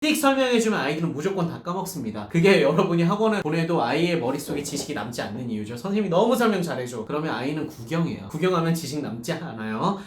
띡 설명해주면 아이들은 무조건 다 까먹습니다. 그게 여러분이 학원을 보내도 아이의 머릿속에 지식이 남지 않는 이유죠. 선생님이 너무 설명 잘해줘. 그러면 아이는 구경해요. 구경하면 지식 남지 않아요.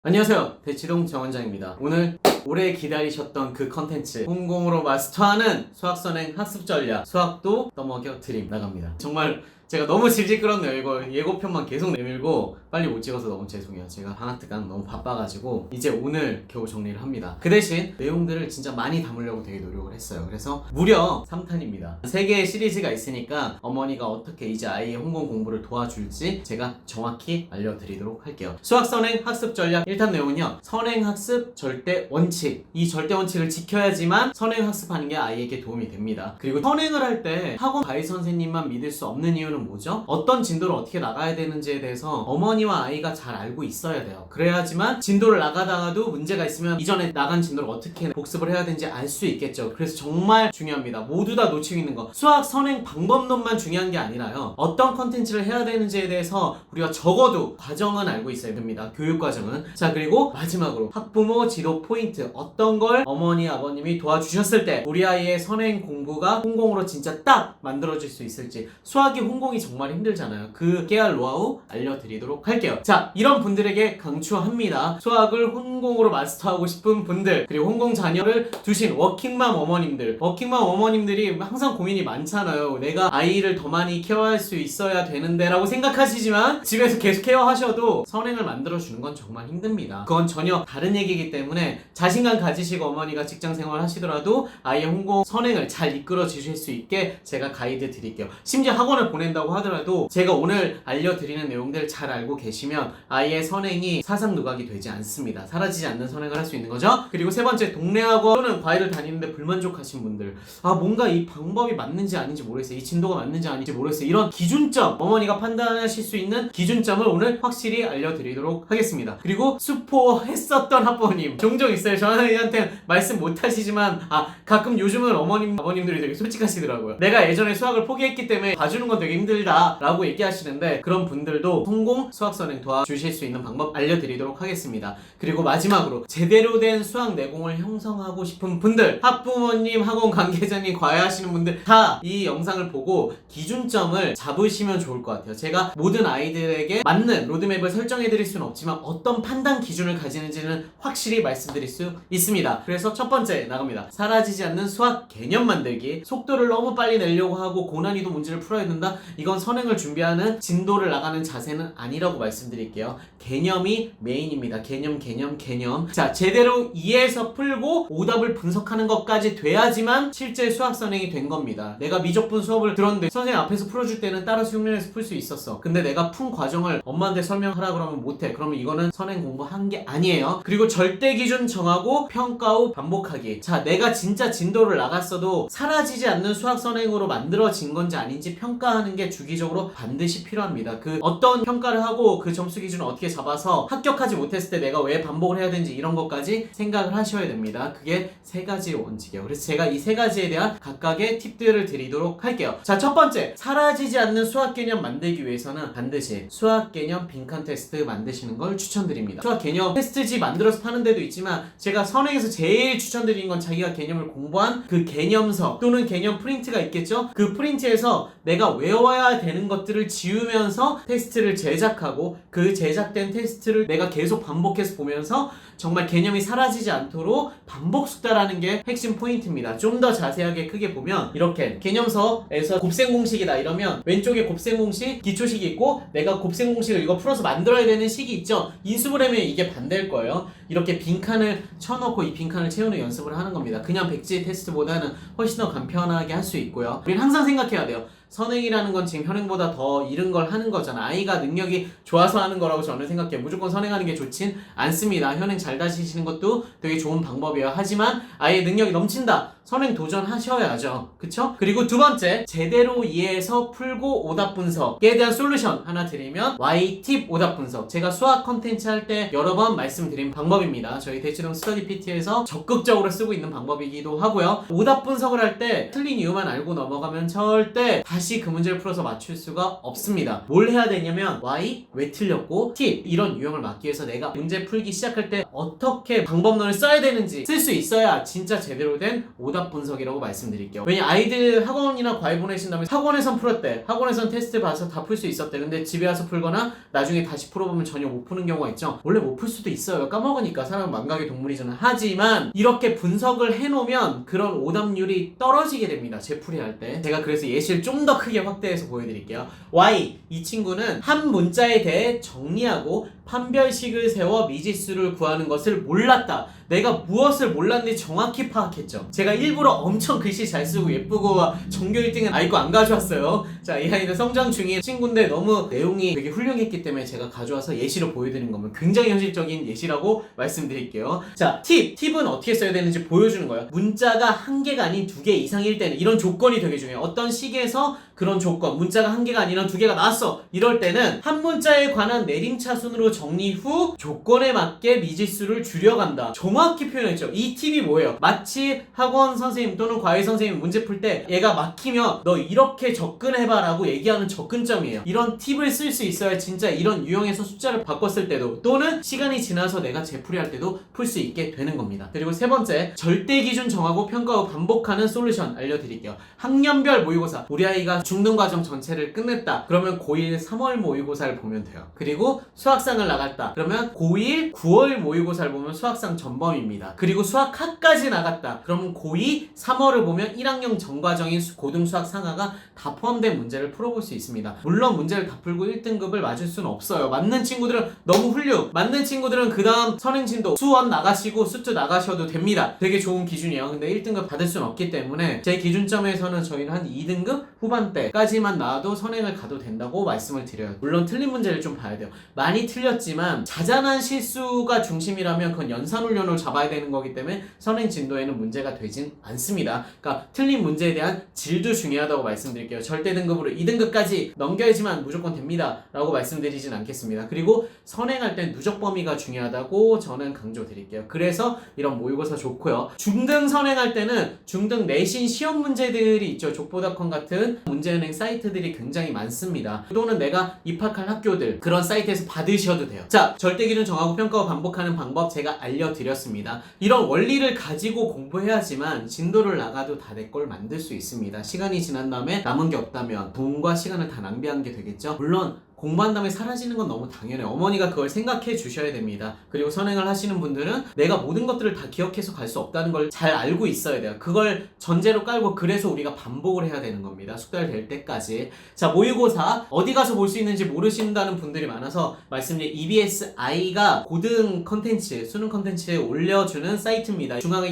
안녕하세요. 대치동 정원장입니다. 오늘 오래 기다리셨던 그 컨텐츠 홍공으로 마스터하는 수학선행 학습 전략 수학도 떠먹여 드림 나갑니다. 정말 제가 너무 질질 끌었네요. 이거 예고편만 계속 내밀고 빨리 못 찍어서 너무 죄송해요. 제가 방학 특강 너무 바빠가지고 이제 오늘 겨우 정리를 합니다. 그 대신 내용들을 진짜 많이 담으려고 되게 노력을 했어요. 그래서 무려 3탄입니다. 3개의 시리즈가 있으니까 어머니가 어떻게 이제 아이의 홍공 공부를 도와줄지 제가 정확히 알려드리도록 할게요. 수학선행 학습 전략 1탄 내용은요, 선행학습 절대 원칙. 이 절대 원칙을 지켜야지만 선행학습하는 게 아이에게 도움이 됩니다. 그리고 선행을 할 때 학원 가이 선생님만 믿을 수 없는 이유는 뭐죠? 어떤 진도를 어떻게 나가야 되는지에 대해서 어머니와 아이가 잘 알고 있어야 돼요. 그래야지만 진도를 나가다가도 문제가 있으면 이전에 나간 진도를 어떻게 복습을 해야 되는지 알 수 있겠죠. 그래서 정말 중요합니다. 모두 다 놓치고 있는 거. 수학 선행 방법론만 중요한 게 아니라요, 어떤 컨텐츠를 해야 되는지에 대해서 우리가 적어도 과정은 알고 있어야 됩니다. 교육 과정은. 자, 그리고 마지막으로 학부모 지도 포인트. 어떤 걸 어머니 아버님이 도와주셨을 때 우리 아이의 선행 공부가 홍공으로 진짜 딱 만들어질 수 있을지. 수학이 홍공이 정말 힘들잖아요. 그 깨알 노하우 알려드리도록 할게요. 자, 이런 분들에게 강추합니다. 수학을 홍공으로 마스터하고 싶은 분들, 그리고 홍공 자녀를 두신 워킹맘 어머님들. 워킹맘 어머님들이 항상 고민이 많잖아요. 내가 아이를 더 많이 케어할 수 있어야 되는데 라고 생각하시지만 집에서 계속 케어하셔도 선행을 만들어주는 건 정말 힘듭니다. 그건 전혀 다른 얘기이기 때문에 자신감 가지시고 어머니가 직장생활 하시더라도 아이의 홍공 선행을 잘 이끌어 주실 수 있게 제가 가이드 드릴게요. 심지어 학원을 보낸다고 하더라도 제가 오늘 알려드리는 내용들 잘 알고 계시면 아이의 선행이 사상누각이 되지 않습니다. 사라지지 않는 선행을 할 수 있는 거죠. 그리고 세 번째, 동네 학원 또는 과외를 다니는데 불만족하신 분들, 뭔가 이 방법이 맞는지 아닌지 모르겠어요. 이 진도가 맞는지 아닌지 모르겠어요. 이런 기준점, 어머니가 판단하실 수 있는 기준점을 오늘 확실히 알려드리도록 하겠습니다. 그리고 수포했었던 학부모님 종종 있어요. 저한테 말씀 못하시지만 가끔 요즘은 아버님들이 되게 솔직하시더라고요. 내가 예전에 수학을 포기했기 때문에 봐주는 건 되게 힘들다 라고 얘기하시는데, 그런 분들도 성공 수학선행 도와주실 수 있는 방법 알려드리도록 하겠습니다. 그리고 마지막으로 제대로 된 수학 내공을 형성하고 싶은 분들, 학부모님, 학원 관계자님, 과외하시는 분들 다 이 영상을 보고 기준점을 잡으시면 좋을 것 같아요. 제가 모든 아이들에게 맞는 로드맵을 설정해드릴 수는 없지만 어떤 판단 기준을 가지는지는 확실히 말씀드릴 수 있습니다. 그래서 첫 번째 나갑니다. 사라지지 않는 수학 개념 만들기. 속도를 너무 빨리 내려고 하고 고난이도 문제를 풀어야 된다? 이건 선행을 준비하는 진도를 나가는 자세는 아니라고 말씀드릴게요. 개념이 메인입니다. 개념. 자, 제대로 이해해서 풀고 오답을 분석하는 것까지 돼야지만 실제 수학 선행이 된 겁니다. 내가 미적분 수업을 들었는데 선생님 앞에서 풀어줄 때는 따라서 흉내내서 풀 수 있었어. 근데 내가 푼 과정을 엄마한테 설명하라 그러면 못해. 그러면 이거는 선행 공부한 게 아니에요. 그리고 절대 기준 정하고 평가 후 반복하기. 자, 내가 진짜 진도를 나갔어도 사라지지 않는 수학 선행으로 만들어진 건지 아닌지 평가하는 게 주기적으로 반드시 필요합니다. 그 어떤 평가를 하고 그 점수 기준을 어떻게 잡아서 합격하지 못했을 때 내가 왜 반복을 해야 되는지 이런 것까지 생각을 하셔야 됩니다. 그게 세 가지의 원칙이에요. 그래서 제가 이 세 가지에 대한 각각의 팁들을 드리도록 할게요. 자, 첫 번째, 사라지지 않는 수학 개념 만들기 위해서는 반드시 수학 개념 빈칸 테스트 만드시는 걸 추천드립니다. 수학 개념 테스트지 만들어서 파는 데도 있지만 제가 선행에서 제일 추천드리는 건 자기가 개념을 공부한 그 개념서 또는 개념 프린트가 있겠죠? 그 프린트에서 내가 외워야 되는 것들을 지우면서 테스트를 제작하고 그 제작된 테스트를 내가 계속 반복해서 보면서 정말 개념이 사라지지 않도록 반복 숙달하는 게 핵심 포인트입니다. 좀 더 자세하게 크게 보면 이렇게 개념서에서 곱셈 공식이다 이러면 왼쪽에 곱셈 공식, 기초식이 있고 내가 곱셈 공식을 이거 풀어서 만들어야 되는 식이 있죠. 인수분 해면 이게 반대일 거예요. 이렇게 빈칸을 쳐놓고 이 빈칸을 채우는 연습을 하는 겁니다. 그냥 백지 테스트보다는 훨씬 더 간편하게 할 수 있고요. 우리는 항상 생각해야 돼요. 선행이라는 건 지금 현행보다 더 이른 걸 하는 거잖아. 아이가 능력이 좋아서 하는 거라고 저는 생각해요. 무조건 선행하는 게 좋진 않습니다. 현행 잘 다시시는 것도 되게 좋은 방법이에요. 하지만 아이의 능력이 넘친다. 선행 도전하셔야죠. 그쵸? 그리고 두 번째, 제대로 이해해서 풀고 오답 분석에 대한 솔루션 하나 드리면 Y팁 오답 분석. 제가 수학 컨텐츠 할 때 여러 번 말씀드린 방법입니다. 저희 대치동 스터디 PT에서 적극적으로 쓰고 있는 방법이기도 하고요. 오답 분석을 할 때 틀린 이유만 알고 넘어가면 절대 다시 다시 그 문제를 풀어서 맞출 수가 없습니다. 뭘 해야 되냐면 why, 왜 틀렸고, 팁 이런 유형을 막기 위해서 내가 문제 풀기 시작할 때 어떻게 방법론을 써야 되는지 쓸 수 있어야 진짜 제대로 된 오답 분석이라고 말씀드릴게요. 왜냐 아이들 학원이나 과외 보내신 다음에 학원에선 풀었대, 학원에선 테스트 봐서 다 풀 수 있었대. 근데 집에 와서 풀거나 나중에 다시 풀어보면 전혀 못 푸는 경우가 있죠. 원래 못 풀 수도 있어요. 까먹으니까. 사람은 망각의 동물이잖아. 하지만 이렇게 분석을 해놓으면 그런 오답률이 떨어지게 됩니다. 재풀이 할 때. 제가 그래서 예시를 좀 더 크게 확대해서 보여드릴게요. Y, 이 친구는 한 문자에 대해 정리하고 판별식을 세워 미지수를 구하는 것을 몰랐다. 내가 무엇을 몰랐는지 정확히 파악했죠. 제가 일부러 엄청 글씨 잘 쓰고 예쁘고 전교 1등은 아이고 안 가져왔어요. 자, 이 아이는 성장 중인 친구인데 너무 내용이 되게 훌륭했기 때문에 제가 가져와서 예시로 보여드린 거면 굉장히 현실적인 예시라고 말씀드릴게요. 자, 팁은 어떻게 써야 되는지 보여주는 거예요. 문자가 한 개가 아닌 두 개 이상일 때는 이런 조건이 되게 중요해요. 어떤 식에서 그런 조건, 문자가 한 개가 아니라 두 개가 나왔어. 이럴 때는 한 문자에 관한 내림차순으로 정리 후 조건에 맞게 미지수를 줄여간다. 정확히 표현했죠. 이 팁이 뭐예요? 마치 학원 선생님 또는 과외 선생님 문제 풀 때 얘가 막히면 너 이렇게 접근해봐 라고 얘기하는 접근점이에요. 이런 팁을 쓸 수 있어야 진짜 이런 유형에서 숫자를 바꿨을 때도 또는 시간이 지나서 내가 재풀이할 때도 풀 수 있게 되는 겁니다. 그리고 세 번째, 절대 기준 정하고 평가 후 반복하는 솔루션 알려드릴게요. 학년별 모의고사, 우리 아이가 중등과정 전체를 끝냈다. 그러면 고1 3월 모의고사를 보면 돼요. 그리고 수학상을 나갔다. 그러면 고1 9월 모의고사를 보면 수학상 전범입니다. 그리고 수학학까지 나갔다. 그러면 고2 3월을 보면 1학년 전과정인 고등수학 상하가 다 포함된 문제를 풀어볼 수 있습니다. 물론 문제를 다 풀고 1등급을 맞을 수는 없어요. 맞는 친구들은 너무 훌륭. 맞는 친구들은 그 다음 선행진도 수원 나가시고 수투 나가셔도 됩니다. 되게 좋은 기준이에요. 근데 1등급 받을 수는 없기 때문에 제 기준점에서는 저희는 한 2등급 후반대까지만 나와도 선행을 가도 된다고 말씀을 드려요. 물론 틀린 문제를 좀 봐야 돼요. 많이 틀렸지만 자잘한 실수가 중심이라면 그건 연산훈련으로 잡아야 되는 거기 때문에 선행 진도에는 문제가 되진 않습니다. 그러니까 틀린 문제에 대한 질도 중요하다고 말씀드릴게요. 절대 등급으로 2등급까지 넘겨야지만 무조건 됩니다 라고 말씀드리진 않겠습니다. 그리고 선행할 땐 누적 범위가 중요하다고 저는 강조드릴게요. 그래서 이런 모의고사 좋고요. 중등 선행할 때는 중등 내신 시험 문제들이 있죠. 족보닷컴 같은 문제은행 사이트들이 굉장히 많습니다. 또는 내가 입학할 학교들 그런 사이트에서 받으셔도 돼요. 자, 절대 기준 정하고 평가 후 반복하는 방법 제가 알려드렸습니다. 이런 원리를 가지고 공부해야지만 진도를 나가도 다 내 걸 만들 수 있습니다. 시간이 지난 다음에 남은 게 없다면 돈과 시간을 다 낭비하는 게 되겠죠. 물론 공부한 다음에 사라지는 건 너무 당연해요. 어머니가 그걸 생각해 주셔야 됩니다. 그리고 선행을 하시는 분들은 내가 모든 것들을 다 기억해서 갈 수 없다는 걸 잘 알고 있어야 돼요. 그걸 전제로 깔고 그래서 우리가 반복을 해야 되는 겁니다. 숙달될 때까지. 자, 모의고사 어디 가서 볼 수 있는지 모르신다는 분들이 많아서 말씀드린 EBSI가 고등 컨텐츠, 수능 컨텐츠에 올려주는 사이트입니다. 중앙에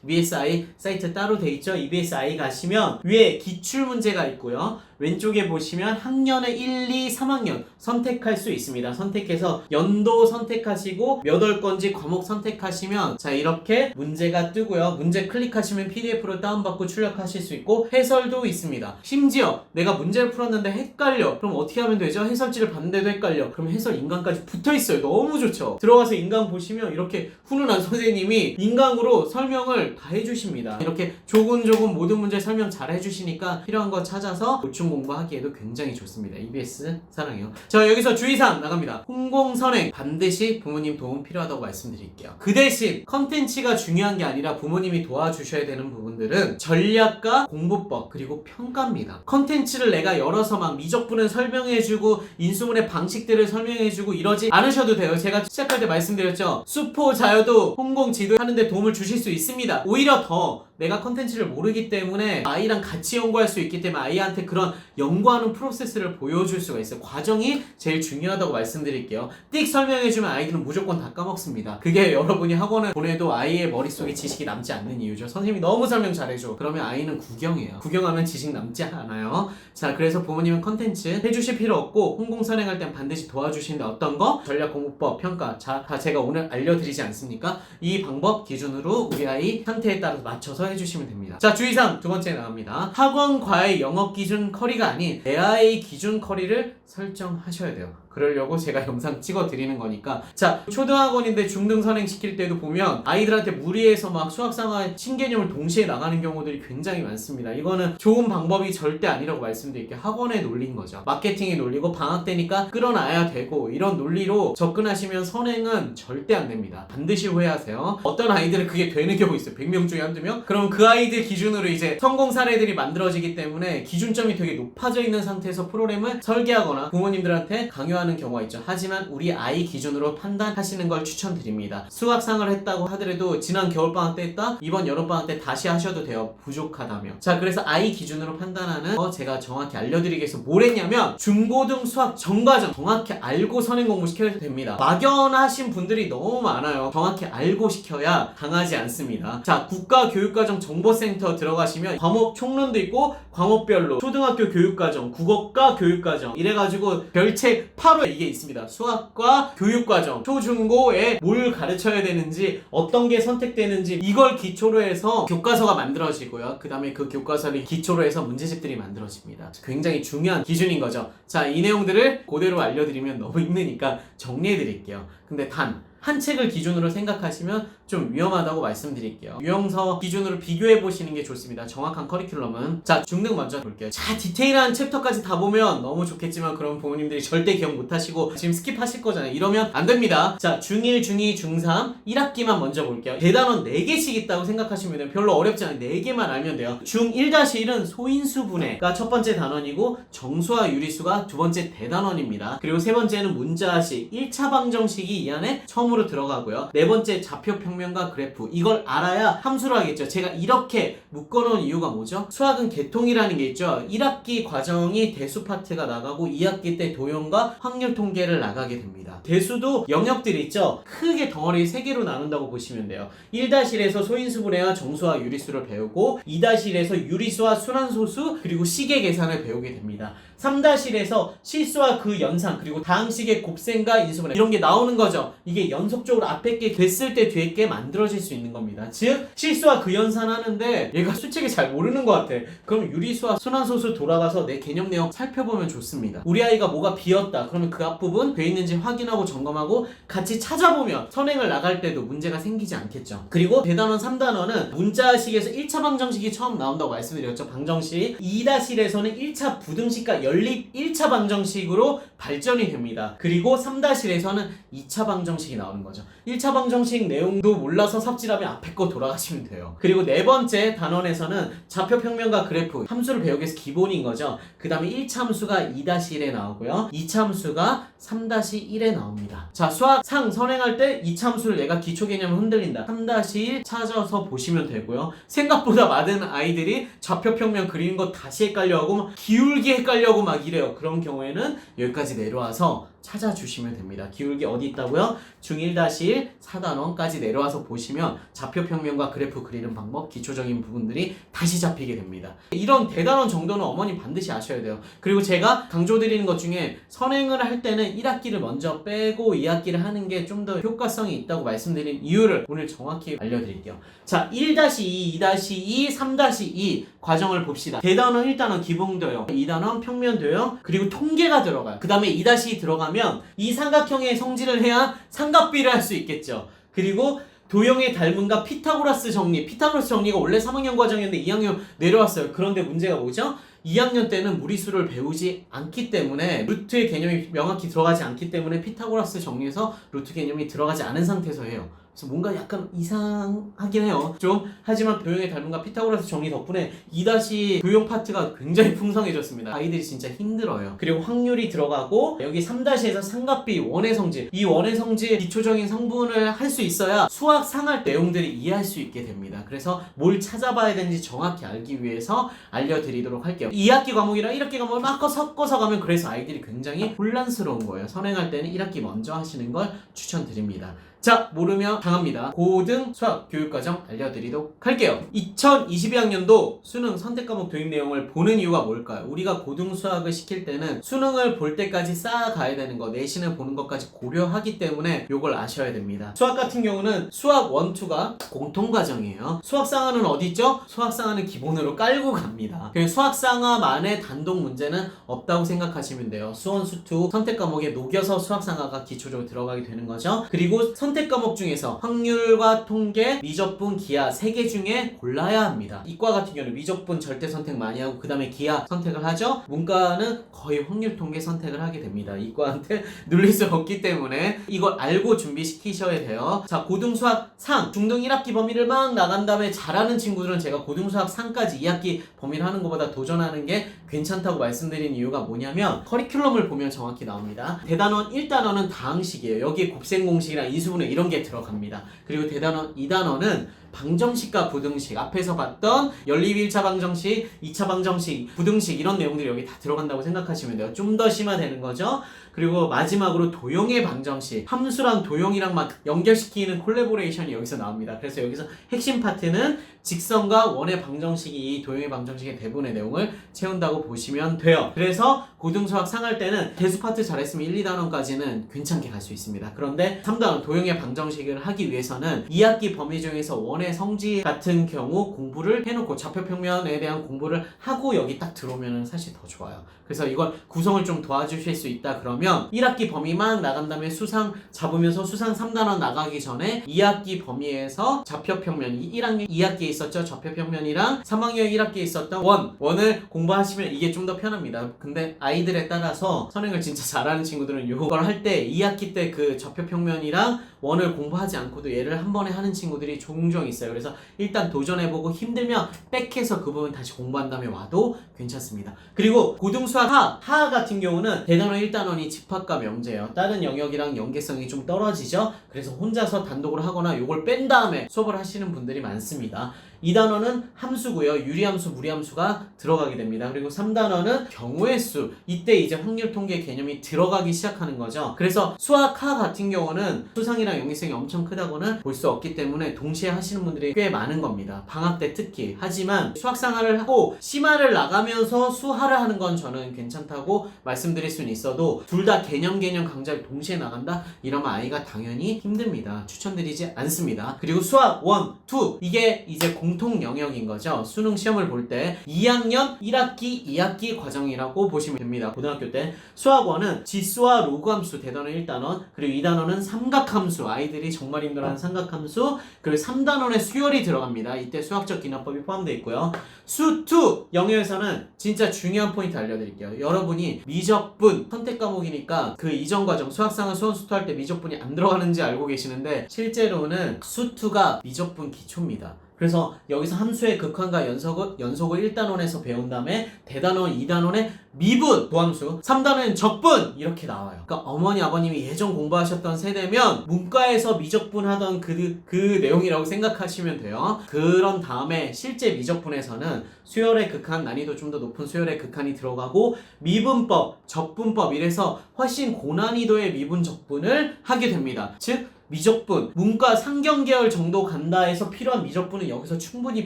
EBSI 사이트 따로 돼 있죠. EBSI 가시면 위에 기출문제가 있고요. 왼쪽에 보시면 학년의 1, 2, 3학년 선택할 수 있습니다. 선택해서 연도 선택하시고 몇 월 건지 과목 선택하시면 자 이렇게 문제가 뜨고요. 문제 클릭하시면 PDF로 다운받고 출력하실 수 있고 해설도 있습니다. 심지어 내가 문제를 풀었는데 헷갈려. 그럼 어떻게 하면 되죠? 해설지를 봤는데도 헷갈려. 그럼 해설 인강까지 붙어있어요. 너무 좋죠. 들어가서 인강 보시면 이렇게 훈훈한 선생님이 인강으로 설명을 다 해주십니다. 이렇게 조근조근 모든 문제 설명 잘 해주시니까 필요한 거 찾아서 보충 공부하기에도 굉장히 좋습니다. EBS 사랑해요. 자, 여기서 주의사항 나갑니다. 홍공선행 반드시 부모님 도움 필요하다고 말씀드릴게요. 그 대신 컨텐츠가 중요한 게 아니라 부모님이 도와주셔야 되는 부분들은 전략과 공부법 그리고 평가입니다. 컨텐츠를 내가 열어서 막 미적분을 설명해주고 인수분해 방식들을 설명해주고 이러지 않으셔도 돼요. 제가 시작할 때 말씀드렸죠. 수포 자여도 홍공 지도 하는데 도움을 주실 수 있습니다. 오히려 더 내가 컨텐츠를 모르기 때문에 아이랑 같이 연구할 수 있기 때문에 아이한테 그런 연구하는 프로세스를 보여줄 수가 있어요. 과정이 제일 중요하다고 말씀드릴게요. 띡 설명해주면 아이들은 무조건 다 까먹습니다. 그게 여러분이 학원을 보내도 아이의 머릿속에 지식이 남지 않는 이유죠. 선생님이 너무 설명 잘해줘. 그러면 아이는 구경해요. 구경하면 지식 남지 않아요. 자, 그래서 부모님은 컨텐츠 해주실 필요 없고 홍공선행할 땐 반드시 도와주시는데 어떤 거? 전략 공부법, 평가 다 제가 오늘 알려드리지 않습니까? 이 방법 기준으로 우리 아이 상태에 따라서 맞춰서 해주시면 됩니다. 자, 주의사항 두 번째 나갑니다. 학원 과외 영업 기준 커리가 아닌 내 아이 기준 커리를 설정하셔야 돼요. 그러려고 제가 영상 찍어 드리는 거니까. 자, 초등학원인데 중등 선행 시킬 때도 보면 아이들한테 무리해서 막 수학상하 신개념을 동시에 나가는 경우들이 굉장히 많습니다. 이거는 좋은 방법이 절대 아니라고 말씀드릴게요. 학원의 논리인 거죠. 마케팅의 논리고 방학 때니까 끌어놔야 되고 이런 논리로 접근하시면 선행은 절대 안 됩니다. 반드시 후회하세요. 어떤 아이들은 그게 되는 경우 있어요. 100명 중에 한두 명? 그럼 그 아이들 기준으로 이제 성공 사례들이 만들어지기 때문에 기준점이 되게 높아져 있는 상태에서 프로그램을 설계하거나 부모님들한테 강요하는 경우가 있죠. 하지만 우리 아이 기준으로 판단하시는 걸 추천드립니다. 수학상을 했다고 하더라도 지난 겨울방학 때 했다? 이번 여름방학 때 다시 하셔도 돼요. 부족하다면. 자, 그래서 아이 기준으로 판단하는 거 제가 정확히 알려드리기 위해서 뭘 했냐면 중고등 수학 전과정 정확히 알고 선행 공부 시켜야 됩니다. 막연하신 분들이 너무 많아요. 정확히 알고 시켜야 당하지 않습니다. 자, 국가교육과정 정보센터 들어가시면 과목 총론도 있고 과목별로 초등학교 교육과정, 국어과 교육과정 이래가지고 별책 8호 이게 있습니다. 수학과 교육과정 초중고에 뭘 가르쳐야 되는지 어떤 게 선택되는지 이걸 기초로 해서 교과서가 만들어지고요. 그 다음에 그 교과서를 기초로 해서 문제집들이 만들어집니다. 굉장히 중요한 기준인 거죠. 자, 이 내용들을 그대로 알려드리면 너무 힘드니까 정리해드릴게요. 근데 단 한 책을 기준으로 생각하시면 좀 위험하다고 말씀드릴게요. 유형서 기준으로 비교해 보시는 게 좋습니다. 정확한 커리큘럼은. 자, 중등 먼저 볼게요. 자, 디테일한 챕터까지 다 보면 너무 좋겠지만 그럼 부모님들이 절대 기억 못 하시고 지금 스킵하실 거잖아요. 이러면 안 됩니다. 자, 중1, 중2, 중3 1학기만 먼저 볼게요. 대단원 4개씩 있다고 생각하시면 돼요. 별로 어렵지 않아요. 4개만 알면 돼요. 중1-1은 소인수분해가 첫 번째 단원이고 정수와 유리수가 두 번째 대단원입니다. 그리고 세 번째는 문자식 1차 방정식이 이 안에 처음으로 들어가고요. 네 번째 좌표평면과 그래프. 이걸 알아야 함수로 하겠죠. 제가 이렇게 묶어놓은 이유가 뭐죠? 수학은 계통이라는 게 있죠. 1학기 과정이 대수 파트가 나가고 2학기 때 도형과 확률 통계를 나가게 됩니다. 대수도 영역들이 있죠. 크게 덩어리 3개로 나눈다고 보시면 돼요. 1-1에서 소인수분해와 정수와 유리수를 배우고 2-1에서 유리수와 순환소수 그리고 시계 계산을 배우게 됩니다. 3-1에서 실수와 그 연산 그리고 다항식의 곱셈과 인수분해 이런 게 나오는 거죠. 이게 연속적으로 앞에 게 됐을 때 뒤에 게 만들어질 수 있는 겁니다. 즉 실수와 그 연산 하는데 얘가 솔직히 잘 모르는 것 같아. 그럼 유리수와 순환소수 돌아가서 내 개념 내용 살펴보면 좋습니다. 우리 아이가 뭐가 비었다 그러면 그 앞부분 돼 있는지 확인하고 점검하고 같이 찾아보면 선행을 나갈 때도 문제가 생기지 않겠죠. 그리고 대단원 3단원은 문자식에서 1차 방정식이 처음 나온다고 말씀드렸죠. 방정식 2-1에서는 1차 부등식과 연립 1차 방정식으로 발전이 됩니다. 그리고 3-1에서는 2차 방정식이 나오는 거죠. 1차 방정식 내용도 몰라서 삽질하면 앞에 거 돌아가시면 돼요. 그리고 네 번째 단원에서는 좌표평면과 그래프 함수를 배우기 위해서 기본인 거죠. 그 다음에 1차 함수가 2-1에 나오고요. 2차 함수가 3-1에 나옵니다. 자, 수학상 선행할 때 2차 함수를 내가 기초 개념을 흔들린다. 3-1 찾아서 보시면 되고요. 생각보다 많은 아이들이 좌표평면 그리는 거 다시 헷갈려하고 막 기울기 헷갈려하고 막 이래요. 그런 경우에는 여기까지 내려와서 찾아주시면 됩니다. 기울기 어디 있다고요? 중1-1 4단원까지 내려와서 보시면 좌표평면과 그래프 그리는 방법 기초적인 부분들이 다시 잡히게 됩니다. 이런 대단원 정도는 어머니 반드시 아셔야 돼요. 그리고 제가 강조드리는 것 중에 선행을 할 때는 1학기를 먼저 빼고 2학기를 하는 게 좀 더 효과성이 있다고 말씀드린 이유를 오늘 정확히 알려드릴게요. 자, 1-2, 2-2, 3-2 과정을 봅시다. 대단원 1단원 기본도형, 2단원 평면도형, 그리고 통계가 들어가요. 그 다음에 2-2 들어가면 이 삼각형의 성질을 해야 삼각비를 할 수 있겠죠. 그리고 도형의 닮음과 피타고라스 정리. 피타고라스 정리가 원래 3학년 과정이었는데 2학년 내려왔어요. 그런데 문제가 뭐죠? 2학년 때는 무리수를 배우지 않기 때문에 루트의 개념이 명확히 들어가지 않기 때문에 피타고라스 정리에서 루트 개념이 들어가지 않은 상태에서 해요. 그래서 뭔가 약간 이상하긴 해요. 좀 하지만 도형의 닮음과 피타고라스 정리 덕분에 2- 도형 파트가 굉장히 풍성해졌습니다. 아이들이 진짜 힘들어요. 그리고 확률이 들어가고 여기 3-에서 삼각비 원의 성질 이 원의 성질 기초적인 성분을 할 수 있어야 수학 상할 내용들을 이해할 수 있게 됩니다. 그래서 뭘 찾아봐야 되는지 정확히 알기 위해서 알려드리도록 할게요. 2학기 과목이랑 1학기 과목을 막 섞어서 가면 그래서 아이들이 굉장히 혼란스러운 거예요. 선행할 때는 1학기 먼저 하시는 걸 추천드립니다. 자, 모르면 당합니다. 고등 수학 교육과정 알려드리도록 할게요. 2022학년도 수능 선택과목 도입 내용을 보는 이유가 뭘까요? 우리가 고등 수학을 시킬 때는 수능을 볼 때까지 쌓아가야 되는 거, 내신을 보는 것까지 고려하기 때문에 이걸 아셔야 됩니다. 수학 같은 경우는 수학 1, 2가 공통과정이에요. 수학상하는 어디 있죠? 수학상하는 기본으로 깔고 갑니다. 그래서 수학상하만의 단독 문제는 없다고 생각하시면 돼요. 수원, 수투 선택과목에 녹여서 수학상하가 기초적으로 들어가게 되는 거죠. 그리고 선택 과목 중에서 확률과 통계, 미적분, 기하 3개 중에 골라야 합니다. 이과 같은 경우는 미적분 절대 선택 많이 하고 그 다음에 기하 선택을 하죠. 문과는 거의 확률, 통계 선택을 하게 됩니다. 이과한테 눌릴 수 없기 때문에 이걸 알고 준비시키셔야 돼요. 자, 고등수학 상, 중등 1학기 범위를 막 나간 다음에 잘하는 친구들은 제가 고등수학 상까지 2학기 범위를 하는 것보다 도전하는 게 괜찮다고 말씀드린 이유가 뭐냐면 커리큘럼을 보면 정확히 나옵니다. 대단원 1단원은 다항식이에요. 여기에 곱셈공식이랑 이수분해 이런 게 들어갑니다. 그리고 대단원 2단원은 방정식과 부등식, 앞에서 봤던 연립 1차 방정식, 2차 방정식, 부등식 이런 내용들이 여기 다 들어간다고 생각하시면 돼요. 좀 더 심화되는 거죠. 그리고 마지막으로 도형의 방정식, 함수랑 도형이랑 막 연결시키는 콜라보레이션이 여기서 나옵니다. 그래서 여기서 핵심 파트는 직선과 원의 방정식이 이 도형의 방정식의 대부분의 내용을 채운다고 보시면 돼요. 그래서 고등수학 상할 때는 대수 파트 잘했으면 1, 2단원까지는 괜찮게 갈 수 있습니다. 그런데 3단원 도형의 방정식을 하기 위해서는 2학기 범위 중에서 원의 성질 같은 경우 공부를 해놓고 좌표평면에 대한 공부를 하고 여기 딱 들어오면 사실 더 좋아요. 그래서 이걸 구성을 좀 도와주실 수 있다 그러면 1학기 범위만 나간 다음에 수상 잡으면서 수상 3단원 나가기 전에 2학기 범위에서 좌표평면 1학년 2학기에 있었죠. 좌표평면이랑 3학년 1학기에 있었던 원을 공부하시면 이게 좀 더 편합니다. 근데 아이들에 따라서 선행을 진짜 잘하는 친구들은 이걸 할 때 2학기 때 그 좌표평면이랑 원을 공부하지 않고도 얘를 한 번에 하는 친구들이 종종 있어요. 그래서 일단 도전해보고 힘들면 백해서 그 부분 다시 공부한 다음에 와도 괜찮습니다. 그리고 고등수학 하 같은 경우는 대단원 1단원이 집합과 명제예요. 다른 영역이랑 연계성이 좀 떨어지죠. 그래서 혼자서 단독으로 하거나 요걸 뺀 다음에 수업을 하시는 분들이 많습니다. 2단원은 함수고요. 유리함수, 무리함수가 들어가게 됩니다. 그리고 3단원은 경우의 수. 이때 이제 확률 통계 개념이 들어가기 시작하는 거죠. 그래서 수학 하 같은 경우는 수상이랑 연계성이 엄청 크다고는 볼 수 없기 때문에 동시에 하시는 분들이 꽤 많은 겁니다. 방학 때 특히. 하지만 수학상하를 하고 심화를 나가면서 수하를 하는 건 저는 괜찮다고 말씀드릴 수는 있어도 둘 다 개념 강좌를 동시에 나간다? 이러면 아이가 당연히 힘듭니다. 추천드리지 않습니다. 그리고 수학 1, 2 이게 이제 공통 영역인 거죠. 수능 시험을 볼 때 2학년 1학기 2학기 과정이라고 보시면 됩니다. 고등학교 때 수학 1은 지수와 로그함수 대단원 1단원 그리고 2단원은 삼각함수 아이들이 정말 힘들어하는 삼각함수 그리고 3단원에 수열이 들어갑니다. 이때 수학적 기납법이 포함되어 있고요. 수 2 영역에서는 진짜 중요한 포인트 알려드릴게요. 여러분이 미적분 선택 과목이니까 그 이전 과정 수학상을 수원수투 할 때 미적분이 안 들어가는지 알고 계시는데 실제로는 수투가 미적분 기초입니다. 그래서 여기서 함수의 극한과 연속을 1단원에서 배운 다음에 대단원 2단원에 미분, 도함수 3단원엔 적분 이렇게 나와요. 그러니까 어머니 아버님이 예전 공부하셨던 세대면 문과에서 미적분 하던 그 내용이라고 생각하시면 돼요. 그런 다음에 실제 미적분에서는 수열의 극한, 난이도 좀 더 높은 수열의 극한이 들어가고 미분법, 적분법 이래서 훨씬 고난이도의 미분 적분을 하게 됩니다. 즉 미적분, 문과 상경계열 정도 간다 해서 필요한 미적분은 여기서 충분히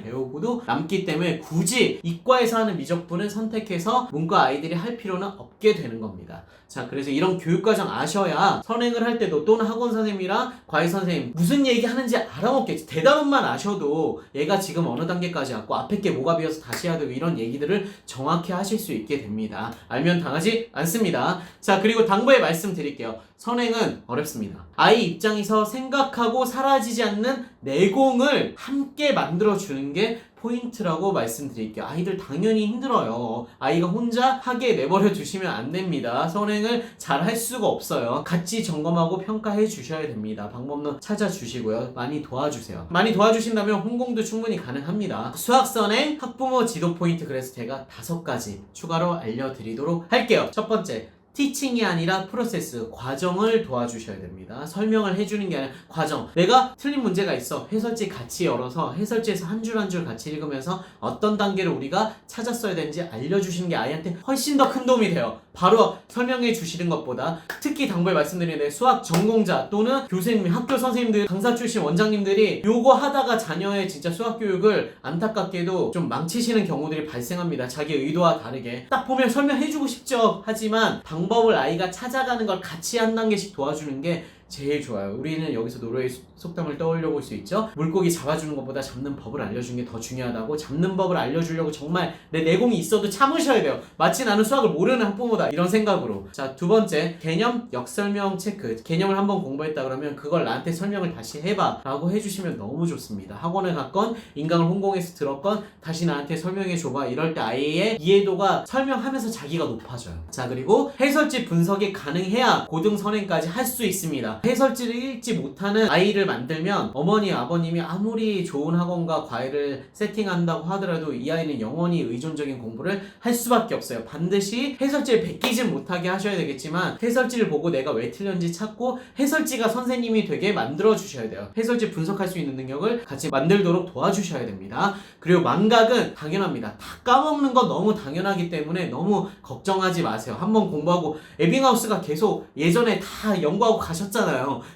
배우고도 남기 때문에 굳이 이과에서 하는 미적분을 선택해서 문과 아이들이 할 필요는 없게 되는 겁니다. 자, 그래서 이런 교육과정 아셔야 선행을 할 때도 또는 학원 선생님이랑 과외 선생님 무슨 얘기 하는지 알아먹겠지. 대단원만 아셔도 얘가 지금 어느 단계까지 왔고 앞에 게 뭐가 비어서 다시 해야 되고 이런 얘기들을 정확히 하실 수 있게 됩니다. 알면 당하지 않습니다. 자, 그리고 당부의 말씀 드릴게요. 선행은 어렵습니다. 아이 입장에서 생각하고 사라지지 않는 내공을 함께 만들어주는 게 포인트라고 말씀드릴게요. 아이들 당연히 힘들어요. 아이가 혼자 하게 내버려 두시면 안 됩니다. 선행을 잘 할 수가 없어요. 같이 점검하고 평가해 주셔야 됩니다. 방법론 찾아주시고요. 많이 도와주세요. 많이 도와주신다면 홍공도 충분히 가능합니다. 수학 선행, 학부모 지도 포인트 그래서 제가 5가지 추가로 알려드리도록 할게요. 첫 번째, 티칭이 아니라 프로세스, 과정을 도와주셔야 됩니다. 설명을 해주는 게 아니라 과정. 내가 틀린 문제가 있어. 해설지 같이 열어서 해설지에서 한 줄 한 줄 같이 읽으면서 어떤 단계를 우리가 찾았어야 되는지 알려주시는 게 아이한테 훨씬 더 큰 도움이 돼요. 바로 설명해 주시는 것보다 특히 당부에 말씀드리는데 수학 전공자 또는 교수님, 학교 선생님들, 강사 출신 원장님들이 요거 하다가 자녀의 진짜 수학 교육을 안타깝게도 좀 망치시는 경우들이 발생합니다. 자기 의도와 다르게 딱 보면 설명해주고 싶죠. 하지만 방법을 아이가 찾아가는 걸 같이 한 단계씩 도와주는 게 제일 좋아요. 우리는 여기서 노래의 속담을 떠올려 볼 수 있죠. 물고기 잡아주는 것보다 잡는 법을 알려주는 게 더 중요하다고. 잡는 법을 알려주려고 정말 내 내공이 있어도 참으셔야 돼요. 마치 나는 수학을 모르는 학부모다 이런 생각으로. 자, 두 번째, 개념 역설명 체크. 개념을 한번 공부했다 그러면 그걸 나한테 설명을 다시 해봐 라고 해주시면 너무 좋습니다. 학원을 갔건 인강을 홍콩에서 들었건 다시 나한테 설명해 줘봐. 이럴 때 아이의 이해도가 설명하면서 자기가 높아져요. 자, 그리고 해설지 분석이 가능해야 고등 선행까지 할 수 있습니다. 해설지를 읽지 못하는 아이를 만들면 어머니, 아버님이 아무리 좋은 학원과 과외를 세팅한다고 하더라도 이 아이는 영원히 의존적인 공부를 할 수밖에 없어요. 반드시 해설지를 베끼진 못하게 하셔야 되겠지만 해설지를 보고 내가 왜 틀렸는지 찾고 해설지가 선생님이 되게 만들어 주셔야 돼요. 해설지 분석할 수 있는 능력을 같이 만들도록 도와주셔야 됩니다. 그리고 망각은 당연합니다. 다 까먹는 건 너무 당연하기 때문에 너무 걱정하지 마세요. 한번 공부하고 에빙하우스가 계속 예전에 다 연구하고 가셨잖아요.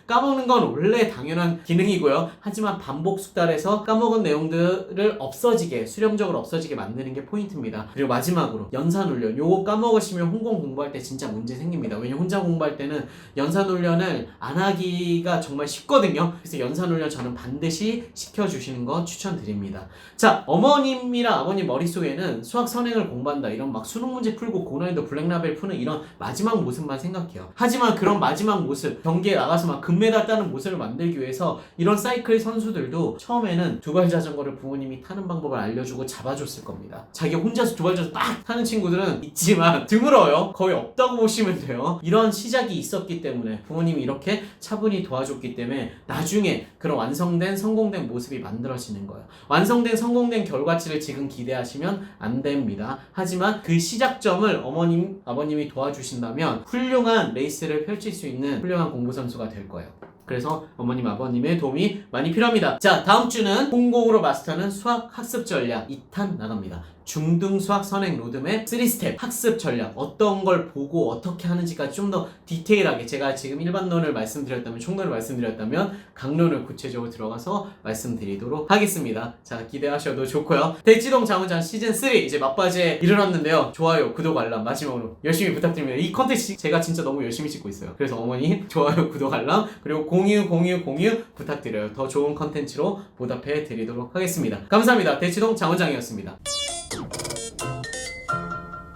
까먹는 건 원래 당연한 기능이고요. 하지만 반복 숙달해서 까먹은 내용들을 없어지게, 수렴적으로 없어지게 만드는 게 포인트입니다. 그리고 마지막으로 연산훈련. 요거 까먹으시면 홍콩 공부할 때 진짜 문제 생깁니다. 왜냐면 혼자 공부할 때는 연산훈련을 안 하기가 정말 쉽거든요. 그래서 연산훈련 저는 반드시 시켜주시는 거 추천드립니다. 자, 어머님이랑 아버님 머릿속에는 수학 선행을 공부한다, 이런 막 수능 문제 풀고 고난이도 블랙라벨 푸는 이런 마지막 모습만 생각해요. 하지만 그런 마지막 모습, 경기에 나가서 막 금메달 따는 모습을 만들기 위해서 이런 사이클 선수들도 처음에는 두발 자전거를 부모님이 타는 방법을 알려주고 잡아줬을 겁니다. 자기 혼자서 두발 자전거 딱 타는 친구들은 있지만 드물어요. 거의 없다고 보시면 돼요. 이런 시작이 있었기 때문에 부모님이 이렇게 차분히 도와줬기 때문에 나중에 그런 완성된, 성공된 모습이 만들어지는 거예요. 완성된, 성공된 결과치를 지금 기대하시면 안 됩니다. 하지만 그 시작점을 어머님, 아버님이 도와주신다면 훌륭한 레이스를 펼칠 수 있는 훌륭한 공부 선수가 될 거예요. 그래서 어머님, 아버님의 도움이 많이 필요합니다. 자, 다음 주는 홍콩으로 마스터하는 수학 학습 전략 2탄 나갑니다. 중등 수학 선행 로드맵 3스텝 학습 전략, 어떤 걸 보고 어떻게 하는지까지 좀 더 디테일하게, 제가 지금 일반론을 말씀드렸다면, 총론을 말씀드렸다면 강론을 구체적으로 들어가서 말씀드리도록 하겠습니다. 자, 기대하셔도 좋고요. 대치동 자문장 시즌3 이제 막바지에 이르렀는데요. 좋아요, 구독, 알람 마지막으로 열심히 부탁드립니다. 이 컨텐츠 제가 진짜 너무 열심히 찍고 있어요. 그래서 어머니 좋아요, 구독, 알람, 그리고 공유 부탁드려요. 더 좋은 컨텐츠로 보답해 드리도록 하겠습니다. 감사합니다. 대치동 자문장이었습니다.